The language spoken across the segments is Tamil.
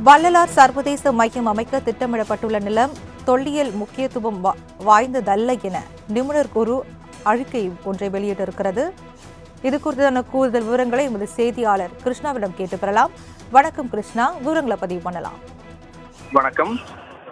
வள்ளலார் சர்வதேச மையம் அமைக்க திட்டமிடப்பட்டுள்ள நிலம் தொல்லியல் முக்கியத்துவம் வாய்ந்ததல்ல என நிபுணர் குழு அறிக்கை ஒன்றை வெளியிட்டிருக்கிறது. இது குறித்தான கூடுதல் விவரங்களை எமது செய்தியாளர் கிருஷ்ணாவிடம் கேட்டு பெறலாம். வணக்கம் கிருஷ்ணா, விவரங்களை பதிவு பண்ணலாம். வணக்கம்.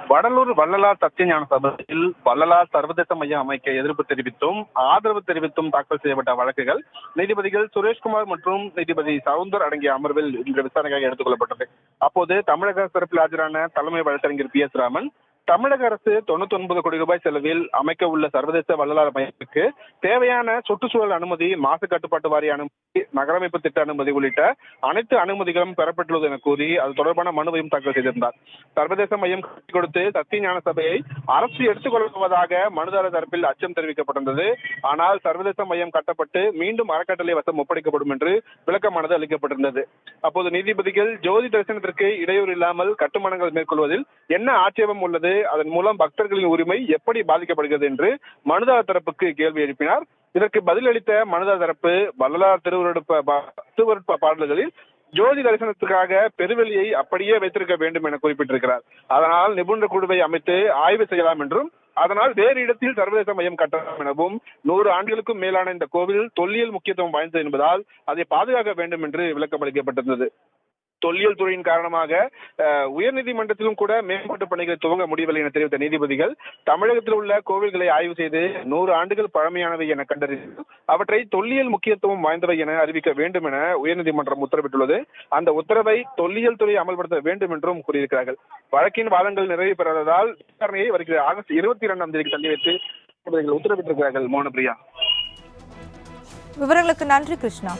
வடலூர் வள்ளலார் சத்தியஞான சபையில் வள்ளலார் சர்வதேச மையம் அமைக்க எதிர்ப்பு தெரிவித்தும் ஆதரவு தெரிவித்தும் தாக்கல் செய்யப்பட்ட வழக்குகள் நீதிபதிகள் சுரேஷ்குமார் மற்றும் நீதிபதி சவுந்தர் அடங்கிய அமர்வில் இன்று விசாரணைக்காக எடுத்துக் கொள்ளப்பட்டது. அப்போது தமிழக தரப்பில் ஆஜரான தலைமை வழக்கறிஞர் PS ராமன், தமிழக அரசு 99 கோடி ரூபாய் செலவில் அமைக்க உள்ள சர்வதேச வள்ளலார் மையத்துக்கு தேவையான சுற்றுச்சூழல் அனுமதி, மாசு கட்டுப்பாட்டு வாரிய அனுமதி, நகரமைப்பு திட்ட அனுமதி உள்ளிட்ட அனைத்து அனுமதிகளும் பெறப்பட்டுள்ளது என கூறி அது தொடர்பான மனுவையும் தாக்கல் செய்திருந்தார். சர்வதேச மையம் கட்டிக் கொடுத்து சத்தியஞான சபையை அரசு எடுத்துக் கொள்வதாக மனுதாரர் தரப்பில் அச்சம் தெரிவிக்கப்பட்டிருந்தது. ஆனால் சர்வதேச மையம் கட்டப்பட்டு மீண்டும் அறக்கட்டளை வசம் ஒப்படைக்கப்படும் என்று விளக்கமானது அளிக்கப்பட்டிருந்தது. அப்போது நீதிபதிகள் ஜோதி தரிசனத்திற்கு இடையூறு இல்லாமல் கட்டுமானங்கள் மேற்கொள்வதில் என்ன ஆட்சேபம் உள்ளது, அதன் மூலம் பக்தர்களின் உரிமை எப்படி பாதிக்கப்படுகிறது என்று மனுதாரர் தரப்புக்கு கேள்வி எழுப்பினார். இதற்கு பதிலளித்த மனுதாரர் தரப்பு, வள்ளலார் திருவருட்ப பாடல்களில் ஜோதி தரிசனத்துக்காக பெருவெளியை அப்படியே வைத்திருக்க வேண்டும் என குறிப்பிட்டிருக்கிறார். அதனால் நிபுணர் குழுவை அமைத்து ஆய்வு செய்யலாம் என்றும், அதனால் வேறு இடத்தில் சர்வதேச மையம் கட்டலாம் எனவும், 100 ஆண்டுகளுக்கும் மேலான இந்த கோவில் தொல்லியல் முக்கியத்துவம் வாய்ந்தது என்பதால் அதை பாதுகாக்க வேண்டும் என்று விளக்கம் அளிக்கப்பட்டிருந்தது. தொல்லியல் துறையின் காரணமாக உயர்நீதிமன்றத்திலும் கூட மேம்பாட்டு பணிகளை துவங்க முடியவில்லை என தெரிவித்த நீதிபதிகள், தமிழகத்தில் உள்ள கோவில்களை ஆய்வு செய்து 100 ஆண்டுகள் பழமையானவை என கண்டறிந்து அவற்றை தொல்லியல் முக்கியத்துவம் வாய்ந்தவை என அறிவிக்க வேண்டும் என உயர்நீதிமன்றம் உத்தரவிட்டுள்ளது. அந்த உத்தரவை தொல்லியல் துறை அமல்படுத்த வேண்டும் என்றும் கூறியிருக்கிறார்கள். வழக்கின் வாதங்கள் நிறைவு பெறாததால் விசாரணையை வருகிற ஆகஸ்ட் 22ஆம் தேதிக்கு தள்ளி வைத்து உத்தரவிட்டிருக்கிறார்கள். மோனப்பிரியா, விவரங்களுக்கு நன்றி கிருஷ்ணா.